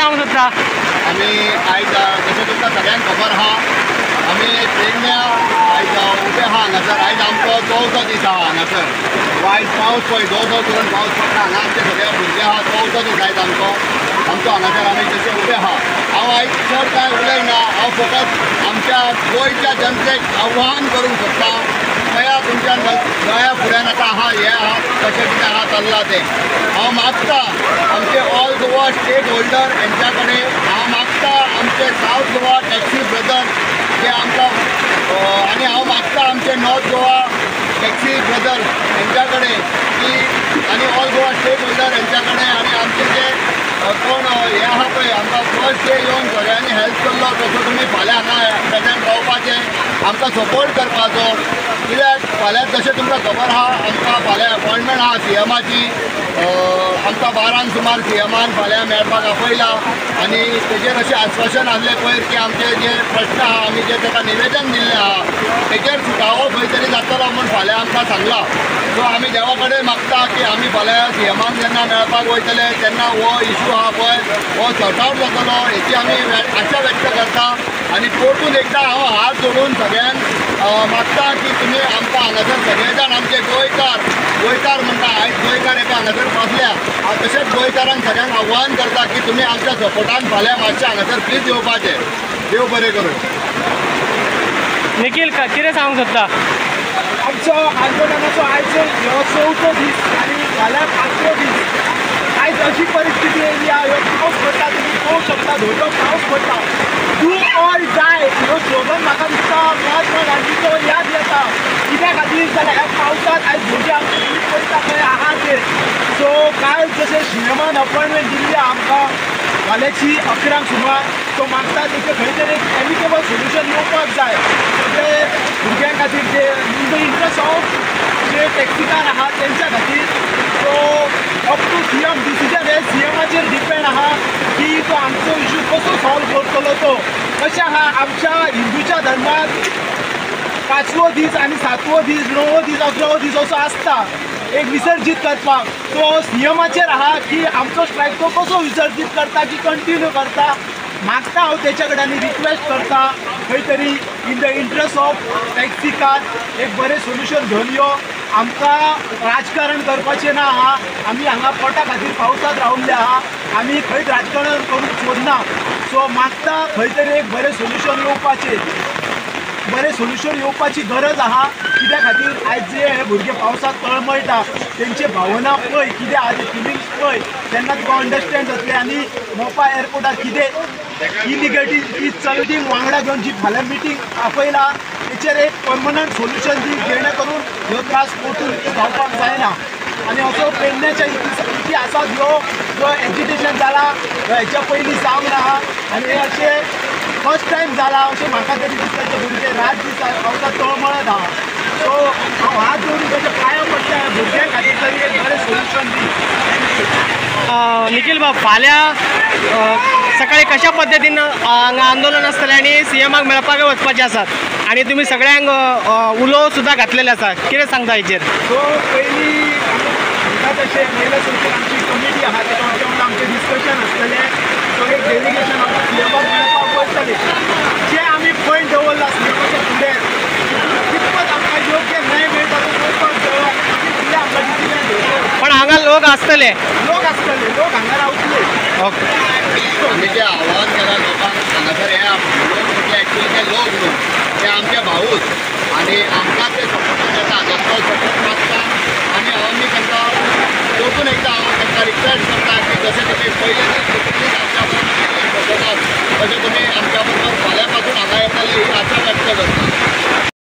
सांगूंक सोदता? आमी आयज जशें तुमकां सगळ्यांक खबर आहा आमी पेडण्या आयज उबे आहा हांगासर. आयज आमचो 4थो दीस आहा हांगासर. आयज पावस पळय दो करून पावस पडटा. हांगा आमचे सगळे भुरगे आहा. 4थो दीस आयज आमचो हांगासर आमी जशे उबे आहा. हांव आयज चड कांय उलयना. हांव फकत आमच्या गोंयच्या जनतेक आव्हान करूंक सोदता. पळया तुमच्या गोंया फुड्यान आतां आहा हें आहा कशें कितें आहा चल्लां तें. हांव मागता आमचे ऑल गोवा स्टेक होल्डर हेंच्या कडेन, हांव मागता आमचे सावथ गोवा टॅक्सी ब्रदर जे आमकां आनी हांव मागता आमचे नॉर्थ गोवा टॅक्सी ब्रदर हेंच्या कडेन की आनी ऑल गोवा स्टेक होल्डर हेंच्या कडेन आनी आमचे जे कोण हे आहा पळय आमकां फर्स्ट डे येवन सगळ्यांनी हेल्प केल्लो तसो तुमी फाल्यां हांगा प्रेजेंट रावपाचें आमकां सपोर्ट करपाचो. कित्याक फाल्यां जशें तुमकां खबर आहा आमकां फाल्यां अपॉयंटमेंट आहा सीएमाची. आमकां 12 सुमार सीएमान फाल्यां मेळपाक आपयला आनी तेजेर अशें आश्वासन आसलें पयर की आमचे जे प्रश्न आहा आमी जे ताका निवेदन दिल्लें आहा तेजेर सुटावो खंय तरी जातलो म्हूण फाल्यां आमकां सांगला. सो आमी देवा कडेन मागता की आमी फाल्यां सीएमान जेन्ना मेळपाक वयतले तेन्ना हो इशू आहा पळय हो सॉर्ट आवट जातलो हेची आमी आशा व्यक्त करता. आनी परतून एकदां हांव हात जोडून सगळ्यांक मागता की तुमी आमकां हांगासर सगळे जाण आमचे गोंयकार म्हणटा आयज गोंयकार एका हांगासर पावल्या. हांव तशेंच गोंयकारांक सगळ्यांक आव्हान करता की तुमी आमच्या सपोर्टान फाल्यां मातशें हांगासर प्लीज येवपाचें. देव बरें करूं. निखिल कितें सांगूंक सोदता? आमचो आंदोलनाचो आयज ह्यो 4थो दीस आनी फाल्यां 5थो दीस. आयज अशी परिस्थिती येयली आहा ह्यो पावस पडटा तुमी पळोवंक शकता धोडो पावस पडटा. डू ऑल डाय ह्यो स्लोगन म्हाका दिसता महात्मा गांधीचो याद येता. कित्या खातीर जाल्यार ह्या पावसांत आयज भुरगे आमचे कितें पडटा खंय आहा ते. सो काल जशें सीएमान अपॉयंटमेंट दिल्ली आमकां फाल्यांची 11 सुमार. सो मागता तेचे खंय तरी एक एमिकेबल सोल्युशन येवपाक जाय ते भुरग्यां खातीर जे इन द इंट्रस्ट ऑफ जे टॅक्सीकार आहा तेंच्या खातीर. So up to CM decision हे सीएमाचेर डिपेंड आहा की तो आमचो इशू कसो सॉल्व करतलो तो. कशें आहा आमच्या हिंदूच्या धर्मांत 5वो दीस आनी 7वो दीस 9वो दीस 11वो दीस असो आसता एक विसर्जीत करपाक. तो सीएमाचेर आहा की आमचो स्ट्रायक तो कसो विसर्जीत करता की कंटिन्यू करता. मागता हांव तेच्या कडेन आनी रिक्वेस्ट करता खंय तरी in the interest of taxi car एक बरें सोल्युशन घेवन यो. आमकां राजकारण करपाचें ना आहा. आमी हांगा पोटा खातीर पावसांत रावल्ले आहा. आमी खंय राजकारण करूंक सोदना. सो मागता खंय तरी एक बरें सोल्युशन येवपाची गरज आहा. कित्या खातीर आयज जे हे भुरगे पावसांत तळमळटा तेंचे भावना पळय कितें आहा ते फिलिंग्स पळय तेन्ना तुका अंडरस्टँड जातलें. आनी मोपा एअरपोर्टार कितें इलिगलिटी चलती वांगडा घेवन जी फाल्यां मिटींग आपयला तेचेर एक परमनंट सोल्युशन दी जेणे करून ह्यो त्रास परतून जावपाक जायना. आनी असो पेडण्याच्या इतिहासांत ह्यो जो एजिटेशन जाला हेच्या पयलीं जावंक ना. आनी हे अशें फर्स्ट टायम जाला अशें म्हाका तरी दिसता ते भुरगे रात दीस पावसांत तळमळत आहा. सो हांव हात जोडून तेच्या पांयां पडटा भुरग्यां खातीर तरी एक बरें सोल्युशन दी. निखिल बाब फाल्यां सकाळी कशा पद्दतीन हांगा आंदोलन आसतलें आनी सीएमाक मेळपाक वचपाचें आसात आनी तुमी सगळ्यांक उलोव सुद्दां घातलेले आसा. कितें सांगता हेचेर? सो पयलीं म्हाका तशें महिला संस्थेन आमची कमिटी आहा तेका आमचें डिस्कशन आसतलें. सो एक डेलिगेशन आमकां सीएमाक मेळपाक वयतलें जे आमी पॉयंट दवरला सीएमाच्या फुडें कितपत आमकां योग्य न्याय मेळटा तो पळोवपाक जाय. फुडें आमकां डिसिजन घेवचें. पण हांगा लोक आसतले लोक हांगा रावतले. ओके. आमी जे आव्हान केलां लोकांक हांगासर हे लोक म्हणजे एक्चुअली ते लोक न्हू ते आमचे भाऊच आनी आमकां ते सपोर्ट येता. जसो सपोर्ट